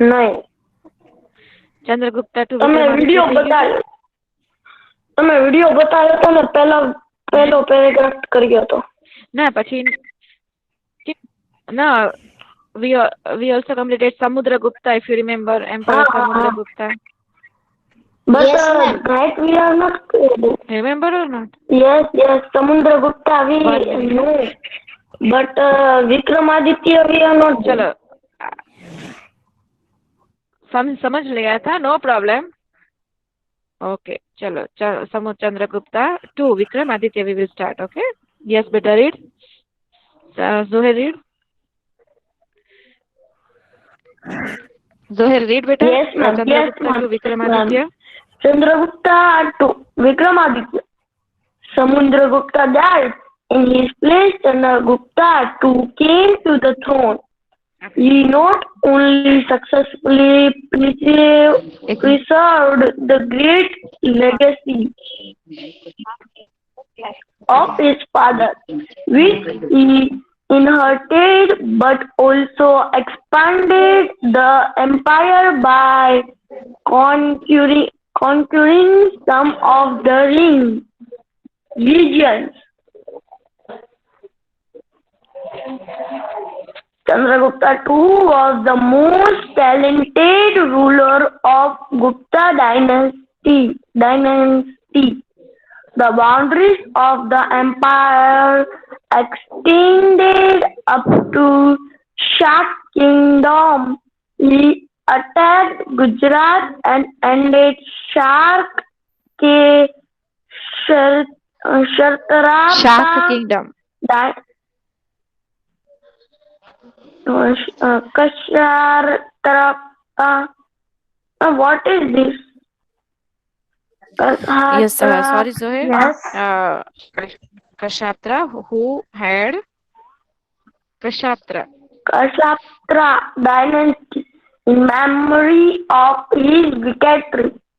नहीं, ચંદ્રગુપ્તા ટુ તમે વિડિયો બતાવ્યો, તો ને પહેલો પેરેગ્રાફ કર્યો હતો ના, પછી ના, we also completed Samudragupta, if you remember, Emperor Samudragupta. But that we are not Remember or not? Yes, Samudragupta we know, but Vikramaditya we are not. चलो, समझ लिया था, नो प्रॉब्लम. ओके, चलो Samudragupta to Vikramaditya we will start. Okay, yes, better read. Zoher, read. Zoher, read better. Yes, ma'am. Chandragupta to Vikramaditya. Chandragupta to Vikramaditya. Samudragupta died. In his place, Chandragupta too came to the throne. He not only successfully preserved the great legacy of his father, which he inherited, but also expanded the empire by conquering some of the regions. Chandragupta II was the most talented ruler of Gupta dynasty. The boundaries of the empire extended up to Shak Kingdom. He attacked Gujarat and ended Shak Kingdom. What is this? Yes, sorry, Zoher. Yes. Kashatra, who had Kashatra dynasty. In memory of his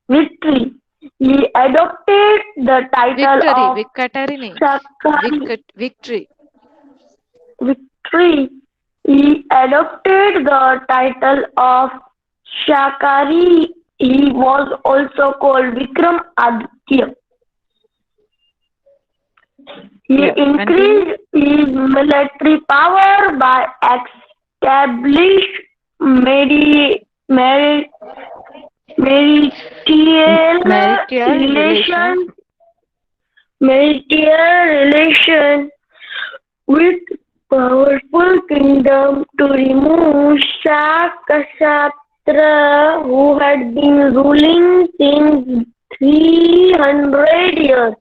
victory, he adopted the title of Victory. He adopted the title of Shakari. He was also called Vikramaditya. He increased his military power by establishing marital relation with powerful kingdom to remove Shakashatra, who had been ruling since 300 years.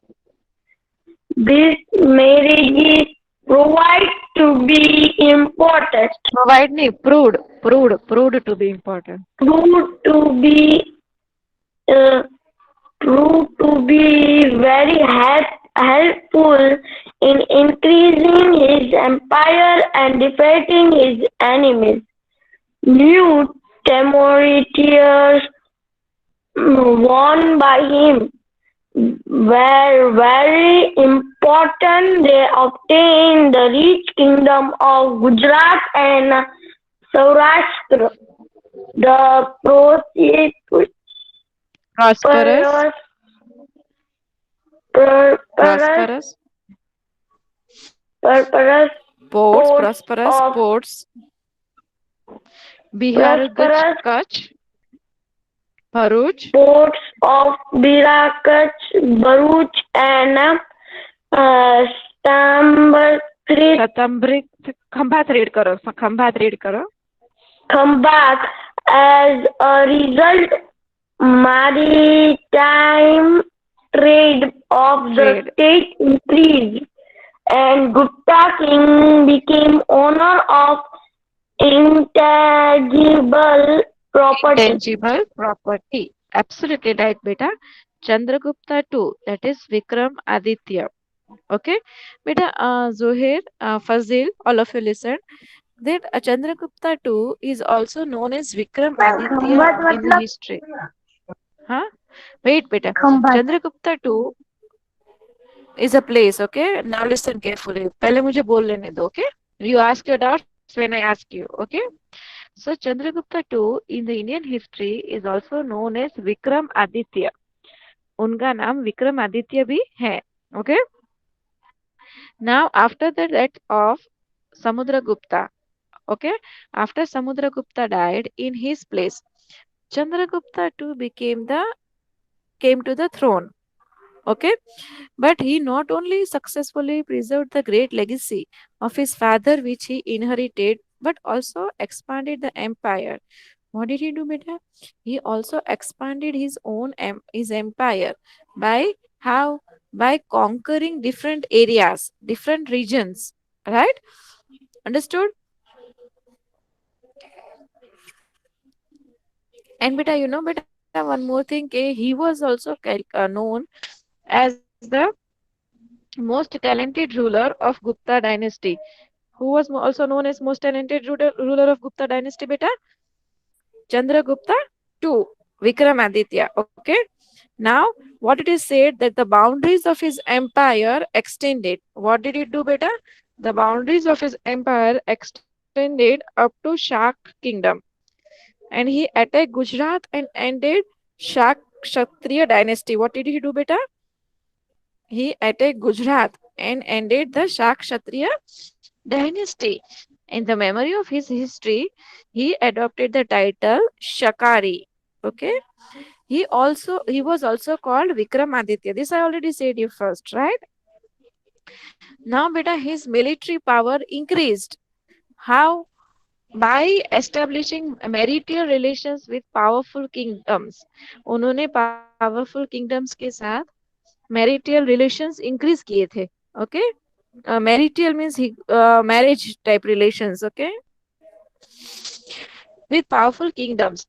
This marriage is proved to be important. Proved to be important. Proved to be very helpful in increasing his empire and defeating his enemies. New territories won by him were very important. They obtained the rich kingdom of Gujarat and Saurashtra. The prosperous ports. Bihar, Kutch, Bharuch. Ports of Bihar, Kutch, Bharuch and Khambat read karo. Khambat. As a result, maritime trade of the state increased, and Gupta king became owner of intangible property. Absolutely right, beta. Chandragupta II, that is Vikramaditya. Okay, beta. Zoher, Fazil, all of you listen. That Chandragupta II is also known as Vikramaditya in history. Huh? Wait, beta. Chandragupta II is a place. Okay, now listen carefully. पहले मुझे बोल लेने दो. Okay, you ask your doubts when I ask you. Okay, So Chandragupta II in the Indian history is also known as Vikram Aditya. उनका नाम विक्रम आदित्य भी है. Okay. Now after the death of Samudragupta, okay, after Samudragupta died, in his place Chandragupta II came to the throne. Okay, but he not only successfully preserved the great legacy of his father which he inherited, but also expanded the empire. What did he do, beta? He also expanded his empire by how? By conquering different areas, different regions. Right? Understood? And beta, beta, one more thing, he was also known as the most talented ruler of Gupta dynasty. Who was also known as most talented ruler of Gupta dynasty, beta? Chandragupta II, Vikramaditya. Okay. Now, what it is said that the boundaries of his empire extended. What did it do, beta? The boundaries of his empire extended up to Shak kingdom, and he attacked Gujarat and ended Shak Kshatriya dynasty. What did he do, beta? He attacked Gujarat and ended the Shak Kshatriya dynasty. In the memory of his history, he adopted the title Shakari. Okay. He was also called Vikramaditya. This I already said you first, right? Now, beta, his military power increased. How? By establishing marital relations with powerful kingdoms. उन्होंने powerful kingdoms के साथ marital relations increase किए थे. Okay. Marital means marriage type relations. Okay. With powerful kingdoms.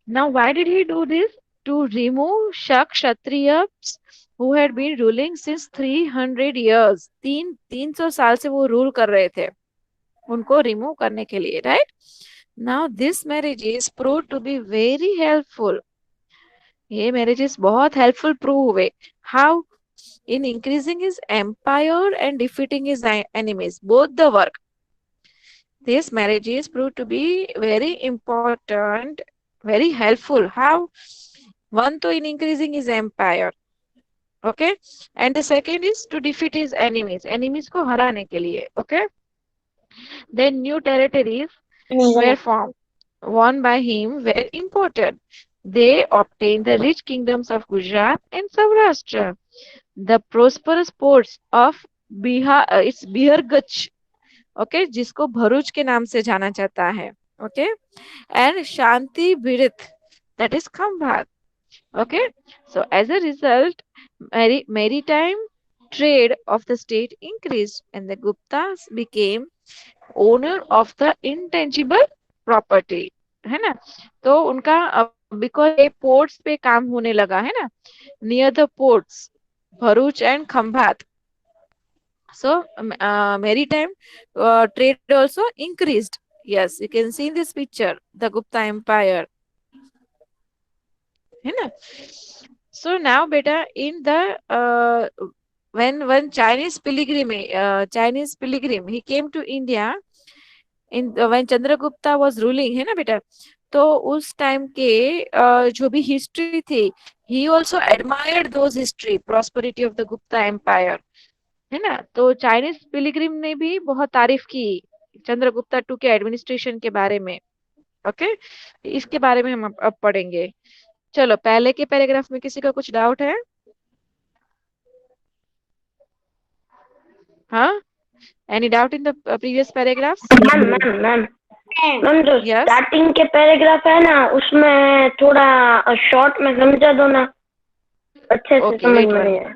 Now, why did he do this? To remove Shak Kshatriyas who had been ruling since 300 years. 300 साल से वो rule कर रहे थे. उनको रिमूव करने के लिए, right? Now, this marriage is proved to be very helpful. ये marriages बहुत helpful prove हुए. How? In increasing his empire and defeating his enemies. Both the work. This marriages proved to be very important, very helpful. How? One to in increasing his empire. Okay. And the second is to defeat his enemies. Enemies को हराने के लिए. Okay. Then new territories were formed. Won by him were important. They obtained the rich kingdoms of Gujarat and Saurashtra, the prosperous ports of Bihar, it's Bihargach, okay, जिसको भरूच के नाम से जाना जाता है, okay, and Shanti Birit, that is Khambhat, okay. So as a result, maritime trade of the state increased, and the Guptas became owner of the intangible property, है ना. तो उनका बिकॉज ये पोर्ट्स पे काम होने लगा है ना, near the ports Bharuch and Khambhat. So maritime trade also increased. Yes, you can see in this picture the Gupta empire, है ना. So now beta, in the when Chinese pilgrim he came to India in when Chandragupta was ruling, है ना बेटा. तो उस time के जो भी हिस्ट्री थी, he also admired those history prosperity of the Gupta empire, है ना. तो चाइनीज पिलिग्रिम ने भी बहुत तारीफ की चंद्रगुप्ता टू के एडमिनिस्ट्रेशन के बारे में. ओके. इसके बारे में हम अब पढ़ेंगे. चलो, पहले के पैराग्राफ में किसी का कुछ डाउट है? हाँ, any doubt in the previous paragraphs? Ma'am जो स्टार्टिंग के पैराग्राफ है ना, उसमें थोड़ा शॉर्ट में समझा दो ना, अच्छे से समझ में नहीं आया.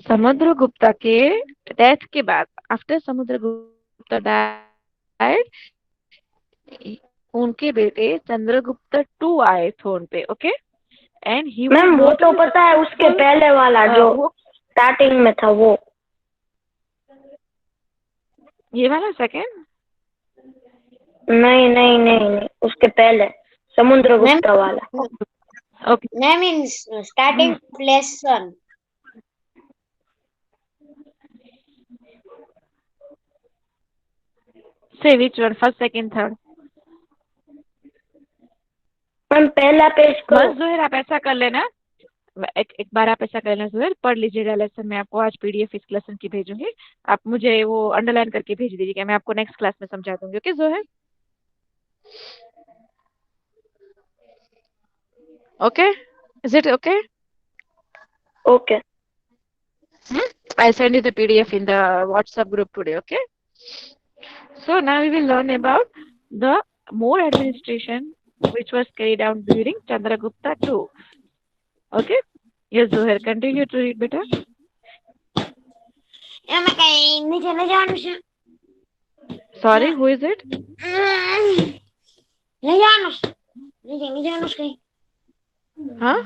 समुद्रगुप्ता के डेथ के बाद, आफ्टर समुद्रगुप्ता डाइड, उनके बेटे चंद्रगुप्ता टू आए थ्रोन पे. ओके. एंड ही मैम वो तो पता है, उसके पहले वाला जो स्टार्टिंग में था वो, ये वाला सेकंड? नहीं नहीं नहीं नहीं, उसके पहले समुद्रगुप्ता वाला. Okay. Name means starting lesson. Say which one? First, second, third. Ma'am पहला पेज बस करो। जोहेर आप ऐसा कर लेना, एक बार आप ऐसा कर लेना जोहेर, पढ़ लीजिएगा लेसन। मैं आपको आज पीडीएफ इस लेसन की भेजूंगी, आप मुझे वो अंडरलाइन करके भेज दीजिएगा, मैं आपको नेक्स्ट क्लास में समझा दूंगी। Okay Johor? Okay, is it okay? Okay. I send you the PDF in the WhatsApp group today. Okay. So now we will learn about the more administration which was carried out during Chandragupta II. Okay. Yes, Zohair, continue to read, beta. એમાં કઈ નીચે લઈ જવાનું છે. Sorry, who is it? લઈ જવાનું છે. લઈ જવાનું છે કઈ. हाँ,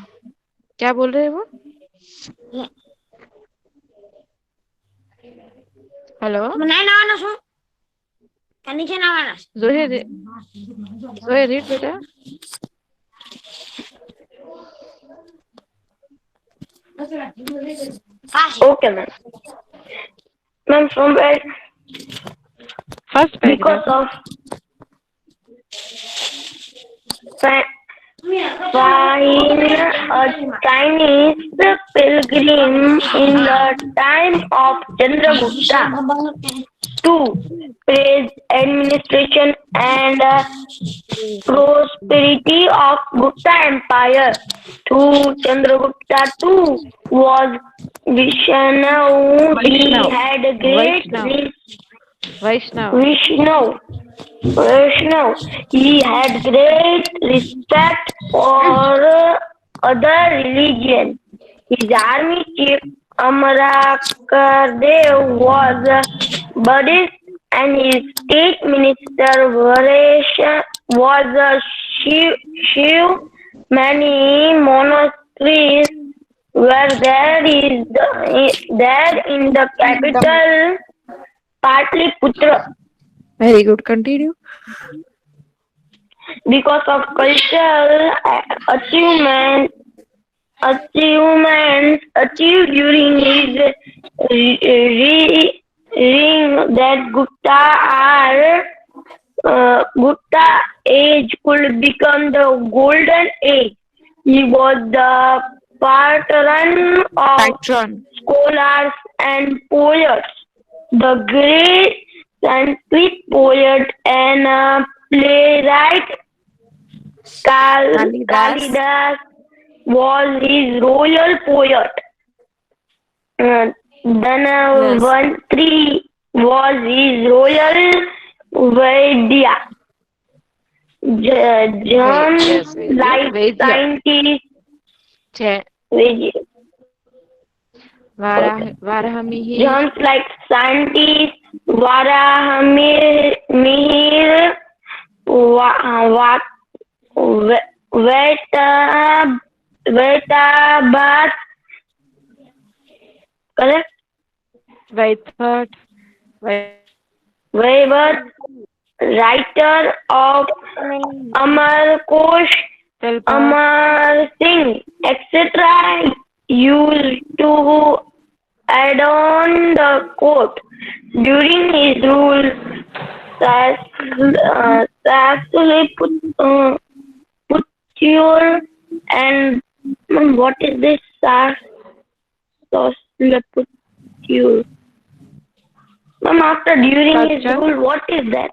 क्या बोल रहे हैं वो? हेलो નહીં લાવવાનો છું કે નીચે લાવવાનો છે. Zohair, Zohair, read, beta. Okay, ma'am. Ma'am, from where? First Because paragraph. of find a Chinese pilgrim in the time of Chandragupta to praise administration and prosperity of Gupta Empire. To Chandragupta too was Vishnu. He had great Vaishnav. He had great respect for other religions. His army chief Amarakardev was Buddhist and his state minister Varesh was Shiv. Many monasteries were there in the capital Patliputra. Very good. Continue. Because of cultural achievements achieved during his reign, that Gupta age could become the golden age. He was the patron of scholars and poets. The great Sanskrit poet and playwright Kalidas was his royal poet. Dhanvantri was his royal Vaidya. John like scientist. John's like scientist Varahamihir Vetabat, correct? Vaibhat, writer of Amar Kosh, Amar Singh, etc. used to adorn the court. During his rule, Sassaliputur and what is this Sassaliputur? Ma'am, after during his rule, what is that?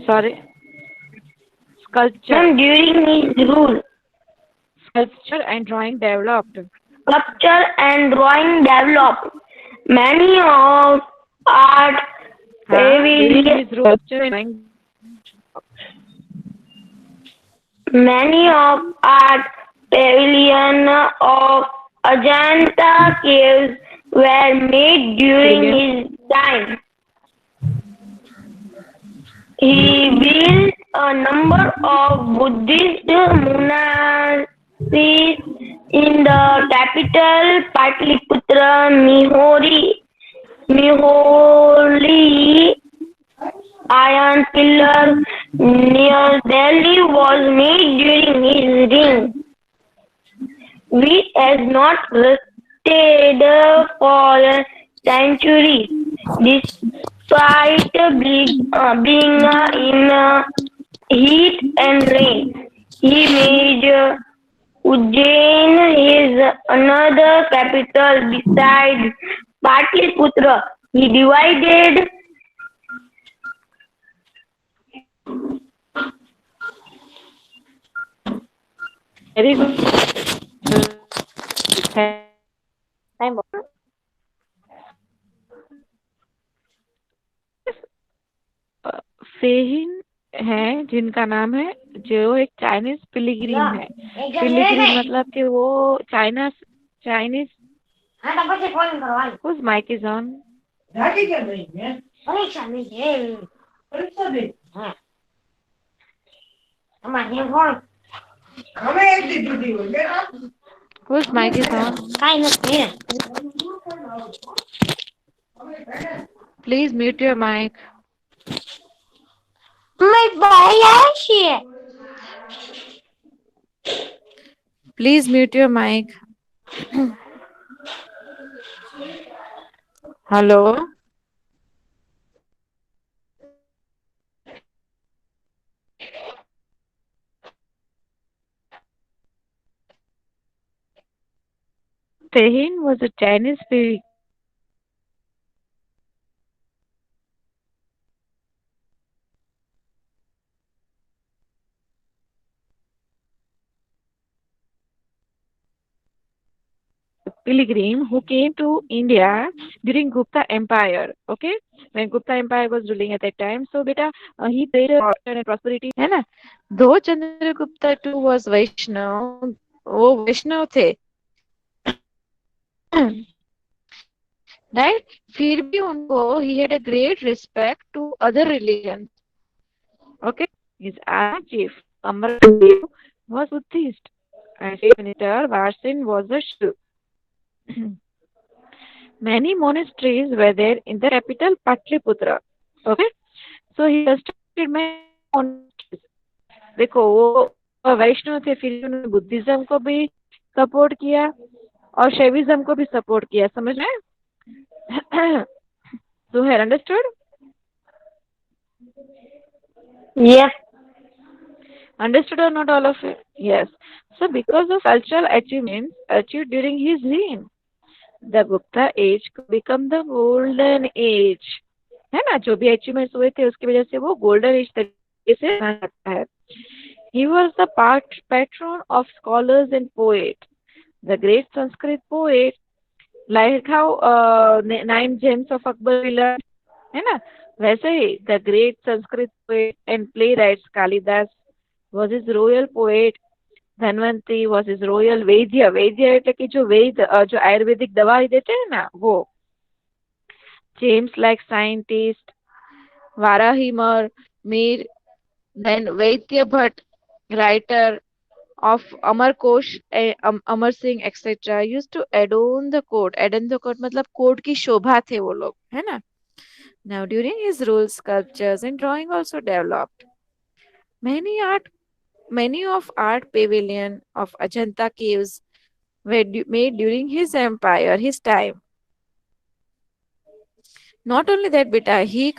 Sorry. Sculpture. Ma'am, during his rule. Sculpture and drawing developed. Many of art pavilions of Ajanta caves were made during his time. He built a number of Buddhist monasteries in the capital Patliputra, Miholi iron pillar near Delhi was made during his reign, which has not rested for centuries, despite being in heat and rain. He made Ujjain is another capital besides Patliputra. He divided Very good. time. फेहिन है जिनका नाम है, जो एक Chinese pilgrim है। Pilgrim मतलब कि वो Chinese whose mic is on? Whose mic is on? Please mute your mic. Please mute your mic. Hello. Tehin was a Chinese pilgrim who came to India during Gupta Empire. Okay, when Gupta Empire was ruling at that time, so beta he played a and prosperity. है ना? Though Chandragupta too was Vaishnav, वो वैष्णव थे, right? फिर भी उनको he had a great respect to other religions. Okay, his army chief Amardev was Buddhist, and his minister Varsin was a Shiv. Many monasteries were there in the capital Patliputra. Okay, so he constructed many monasteries. देखो वो वैष्णव थे, फिर उन्होंने Buddhism को भी support किया और शैविज्म को भी सपोर्ट किया, समझ में? So have understood? Yes. Understood or not, all of it? Yes. So because of cultural achievements achieved during his reign, the Gupta age could become the golden age. है ना? जो भी अचीवमेंट्स हुए थे उसकी वजह से वो गोल्डन एज तरीके से माना जाता है. He was the patron of scholars and poets. The great Sanskrit poet, like how 9 gems of Akbar we learned, है ना? वैसे ही the great Sanskrit poet and playwright Kalidas was his royal poet. Dhanwanti was his royal वैद्य. वैद्य એટલે કે जो वैद्य जो आयुर्वेदिक दवाई देते हैं ना वो. James like scientist, Varahimar, Mir, then Vaidya Bhatt, writer of Amar Kosh, Amar Singh, etc. used to adorn the court. Adorn the court मतलब कोर्ट की शोभा थे वो लोग, है ना? Now during his rule, sculptures and drawing also developed. Many of art pavilion of Ajanta caves were made during his empire, his time. Not only that, beta, he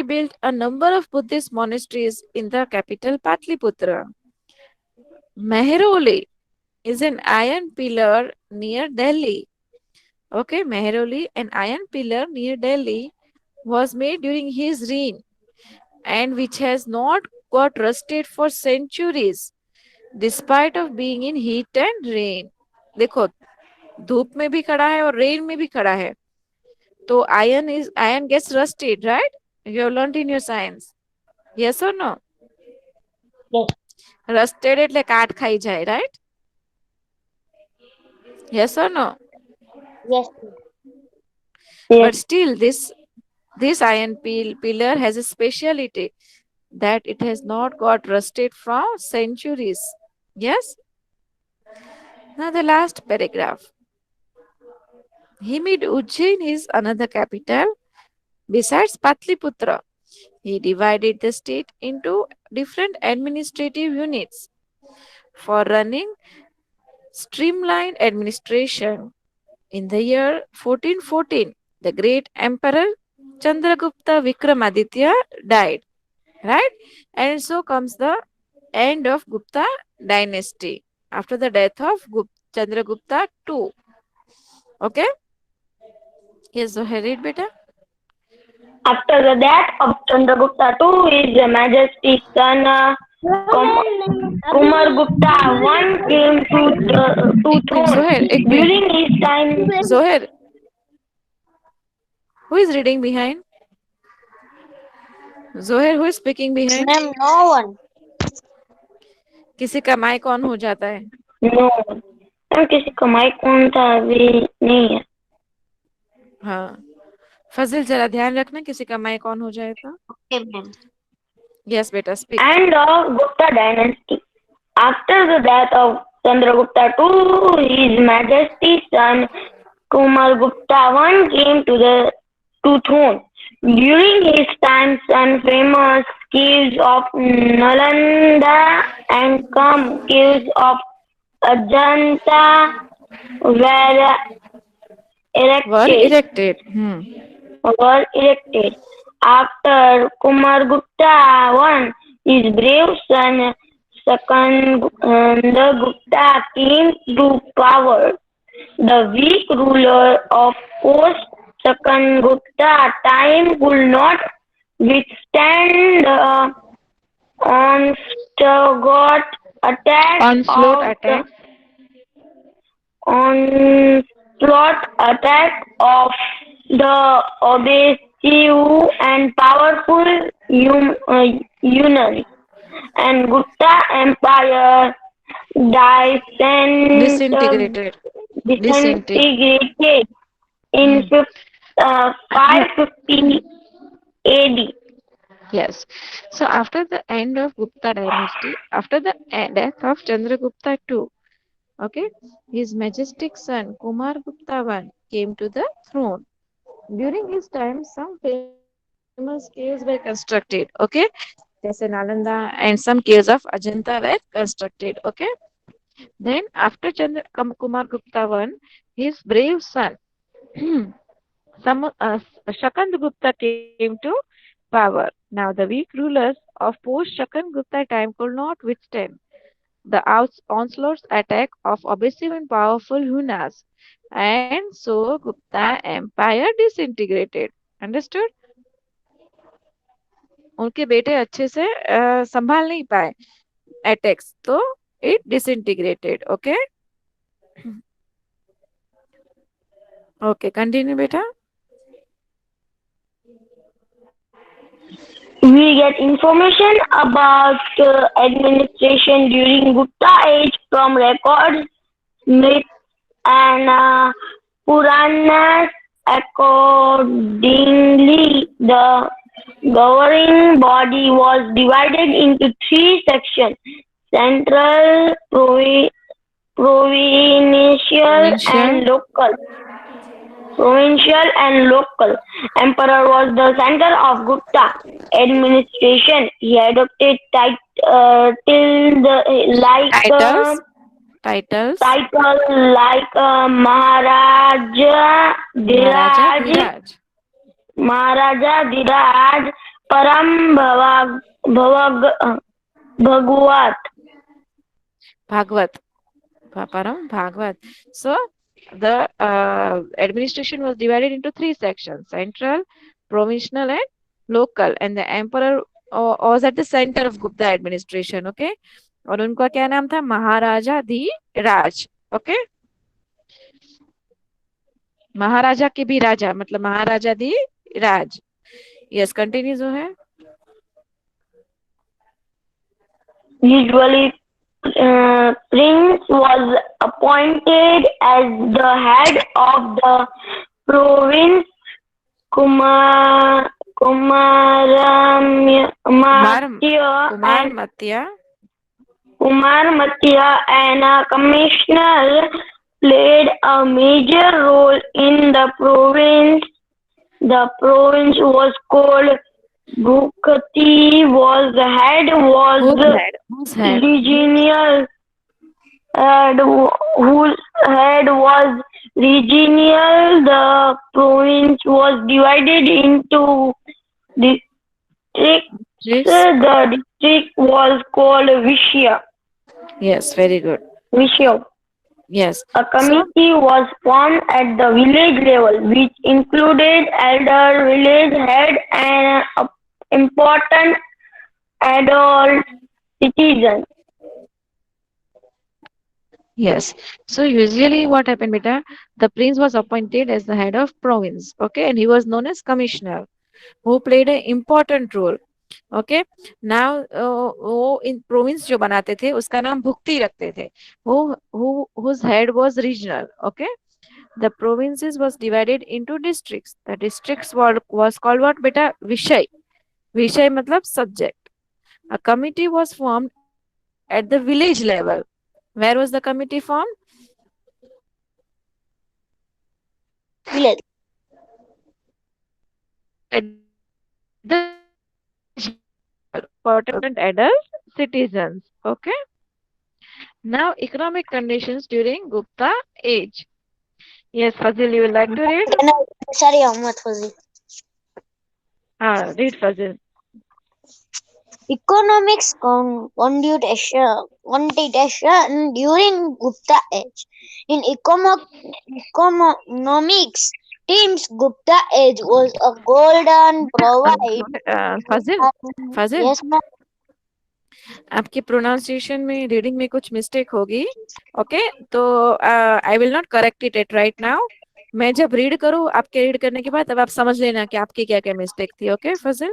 built a number of Buddhist monasteries in the capital Patliputra. Mehroli is an iron pillar near Delhi. Okay, Mehroli, an iron pillar near Delhi, was made during his reign and which has not got rusted for centuries despite of being in heat and rain. देखो धूप में भी खड़ा है और rain में भी खड़ा है, तो iron gets rusted, right? You have learned in your science. Yes or no? Yes. Rusted એટલે કાટ ખાઈ જાય, right? Yes or no? Yes. But still this iron pillar has a speciality that it has not got rusted from centuries. Yes? Now the last paragraph. He made Ujjain is another capital besides Patliputra. He divided the state into different administrative units for running streamlined administration. In the year 1414, the great emperor Chandragupta Vikramaditya died, right? And so comes the end of Gupta dynasty after the death of Chandragupta II. Okay? Yes, so read beta. After the death of Chandragupta II, His Majesty's son Kumargupta I came to एक minute throne. Zoher, एक minute. During his time, Zoher, who is reading behind? Zoher, who is speaking behind? Ma'am, no one. किसी का mic on हो जाता है. no, किसी का mic कौन था अभी नहीं है. हाँ. फजिल जरा ध्यान रखना किसी का माइक ऑन हो जाए तो. Okay, ma'am. Yes, beta, speak. And of Gupta dynasty. After the death of Chandragupta II, His Majesty's son Kumargupta I came to throne. During his time, some famous caves of Nalanda and some caves of Ajanta were erected. Were erected. After Kumargupta I, his brave son Sakandagupta came to power. The weak ruler of post Sakandagupta time could not withstand the onslaught attack of the obsessive and powerful Unari, and Gupta Empire disintegrated in 550 AD. Yes. So after the end of Gupta dynasty, after the death of Chandragupta II, okay, his majestic son Kumargupta I came to the throne. During his time, some famous caves were constructed, okay, जैसे Nalanda and some caves of Ajanta were constructed, okay. Then after Kumargupta I, his brave son Shakandagupta came to power. Now the weak rulers of post Shakandagupta time could not withstand the onslaught attack of obsessive and powerful Hunas, and so Gupta Empire disintegrated. Understood? उनके बेटे अच्छे से संभाल नहीं पाए attacks, तो it disintegrated. Okay okay, continue बेटा. We get information about administration during Gupta age from records, myths, and Puranas. Accordingly, the governing body was divided into three sections: central, provincial, and local. Provincial and local. Emperor was the center of Gupta administration. He adopted titles like Maharaja Dhiraj, Param Bhagwat. So the administration was divided into three sections: central, provincial, and local. And the emperor was at the center of Gupta administration. Okay, और उनका क्या नाम था? महाराजा Dhiraj. Okay, महाराजा के भी राजा, मतलब महाराजा Dhiraj. Yes, continue जो है. Usually, Prince was appointed as the head of the province. Kumarmatya and a commissioner played a major role in the province. The province was called Bhukati was Whose head? regional head, whose head was regional. The province was divided into districts. Yes. The district was called Vishya. Yes, very good. Vishya. Yes. A committee was formed at the village level, which included elder, village head, and important adult citizens. Yes. So usually what happened, beta? The prince was appointed as the head of province. Okay, and he was known as commissioner, who played an important role. Okay now वो इन province जो बनाते थे उसका नाम भुक्ति रखते थे वो whose head was regional. Okay, the provinces was divided into districts. The districts was called what beta? Vishay. Vishay matlab subject. A committee was formed at the village level. Where was the committee formed? Village. At the important adult citizens. Okay. Now economic conditions during Gupta age. Yes, Fazil, you would like to read? Sorry, Ahmad Fazil. Read Fazil. Economics quantitation during Gupta age. In economics, Teams Gupta age was a golden provide. Fazil, Yes, ma'am. आपकी pronunciation में reading में कुछ mistake होगी. Okay, तो I will not correct it at right now. मैं जब read करूँ आपके रीड करने के बाद तब आप समझ लेना कि आपकी क्या क्या मिस्टेक थी. ओके फजिल,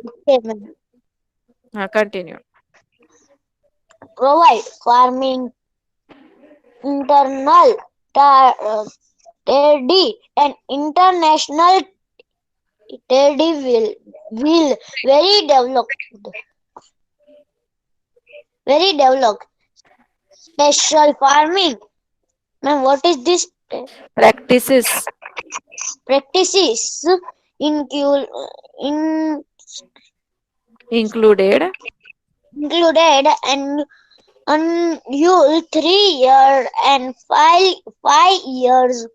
हाँ continue. Provide farming internal trade and international trade will very developed. Special farming. Ma'am, what is this? Practices Practices include included and annual 3 year and 5 years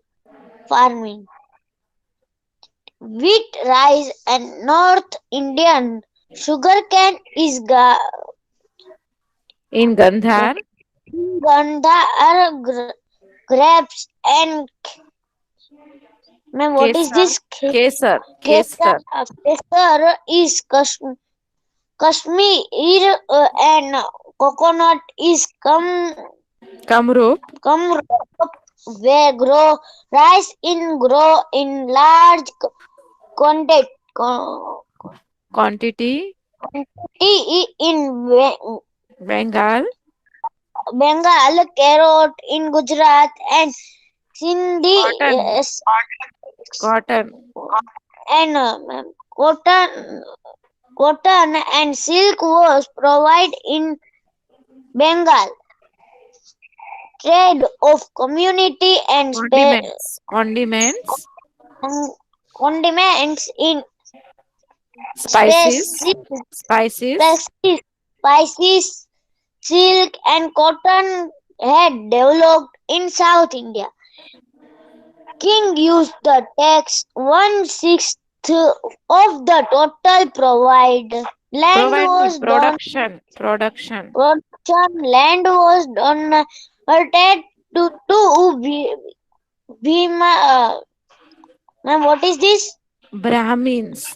farming. Wheat, rice, and North Indian sugarcane is in Gandhar. Gandhar grapes and ma'am, what is this? Kesar. Kesar is Kashmir and coconut is Kamrup. Where grow rice grow in large Quantity in Bengal. carrot in Gujarat and Sindhi Cotton. and cotton and silk was provided in Bengal. Trade of community and Condiments. Condiments in Spices, silk and cotton had developed in South India. King used the tax 1/6 of the total provided. Production. Land was donated to Bhima. Ma'am, what is this? Brahmins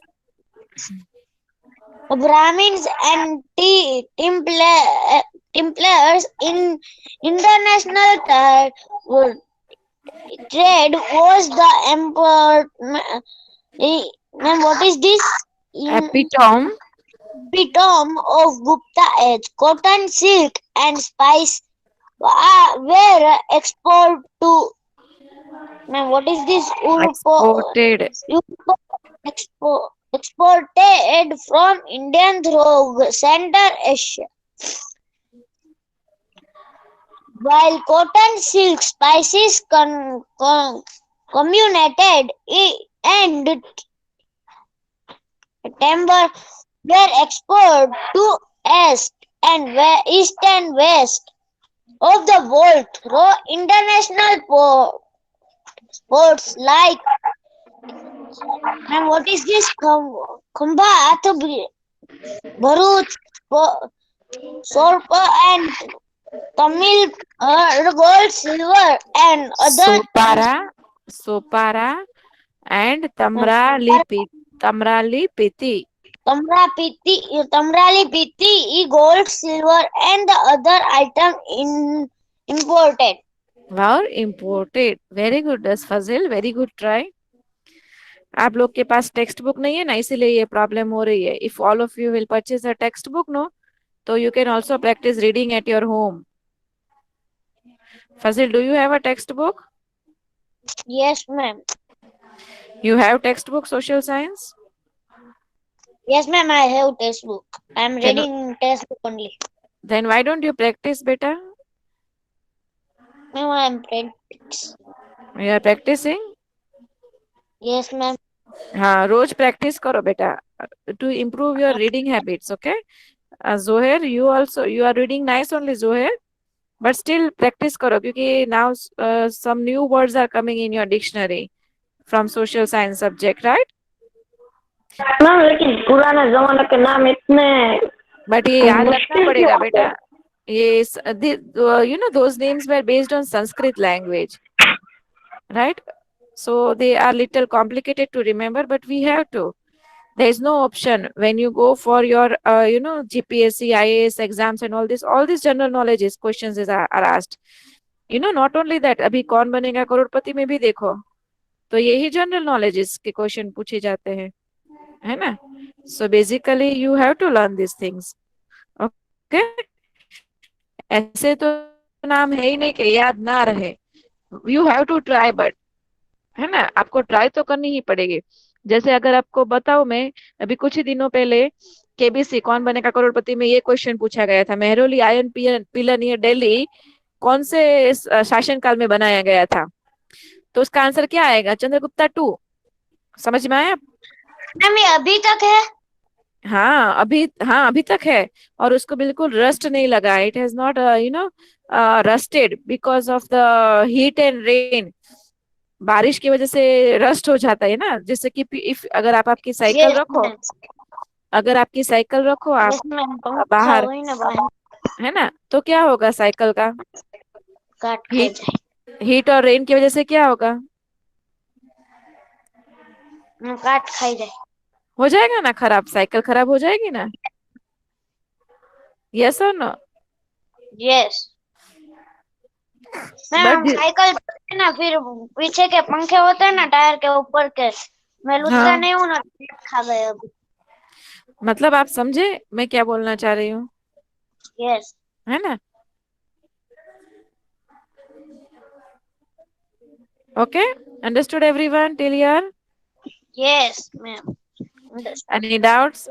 and Templars in international trade was the emperor. Ma'am, what is this? epitome Of Gupta age. Cotton, silk, and spice were exported to. Ma'am, what is this? Exported from India through Central Asia. While cotton, silk, spices communicated and timber were exported to east east and west of the world through international ports like, ma'am, what is this? Khambhat, Bharuch, Sorpa, and Tamil, gold, silver, and other Sopara, Sopara, and Tamralipiti. Tamrali Piti, gold, silver, and the other item imported. Wow, imported. Very good, does Fazil. Very good try. आप लोग के पास text book नहीं है ना, इसीलिए ये problem हो रही है. If all of you will purchase a text book, no, तो you can also practice reading at your home. Fazil, do you have a textbook? Yes, ma'am. You have textbook social science? Yes, ma'am, I have textbook. I am Then reading textbook only. why don't you practice, beta? Ma'am, I am practice. You are practicing? Yes, ma'am. हाँ, रोज practice करो बेटा, to improve your reading habits. Okay, Zohair, you are reading nice only, Zohair, but still practice करो, क्योंकि now some new words are coming in your dictionary from social science subject, right? Ma'am लेकिन पुराने जमाने के नाम इतने But ये याद रखना मुश्किल क्यों पड़ेगा होते बेटा. हैं? Yes, those names were based on Sanskrit language, right? So they are little complicated to remember, but we have to. There is no option when you go for your, GPSC, IAS exams and all these general knowledge questions are asked. Not only that, अभी कौन बनेगा करोड़पति में भी देखो, तो यही general knowledges के question पूछे जाते हैं, है ना? So basically you have to learn this things. Okay, ऐसे तो नाम है ही नहीं कि याद ना रहे. You have to try, but है ना, आपको ट्राई तो करनी ही पड़ेगी. जैसे अगर आपको बताओ, मैं अभी कुछ ही दिनों पहले केबीसी कौन बनेगा करोड़पति में ये क्वेश्चन पूछा गया था, Mehrauli ion pillar near Delhi कौन से शासनकाल में बनाया गया था, तो उसका आंसर क्या आएगा? चंद्रगुप्ता टू. समझ में आया? मैम, ये अभी तक है? हाँ, अभी तक है. और उसको बिल्कुल रस्ट नहीं लगा. It has not rusted because of the heat and rain. बारिश की वजह से रस्ट हो जाता है ना, जैसे कि इफ अगर आप आपकी साइकिल यस रखो, मैम। अगर आपकी साइकिल रखो आप यस मैम, पंखा बाहर, वही ना बाहर है ना, तो क्या होगा साइकिल का? काट खाई हीट, जाए। हीट और रेन की वजह से क्या होगा? काट खाई जाए। हो जाएगा ना खराब, साइकिल खराब हो जाएगी ना. यस और no? Yes ma'am, but cycle पे ना फिर पीछे के पंखे होते हैं ना टायर के ऊपर के, मैं लुत्ता हाँ, नहीं हूँ ना, खा गए अभी। मतलब आप समझे मैं क्या बोलना चाह रही हूँ, यस है ना? Okay, understood everyone till here? Yes ma'am, Any doubts?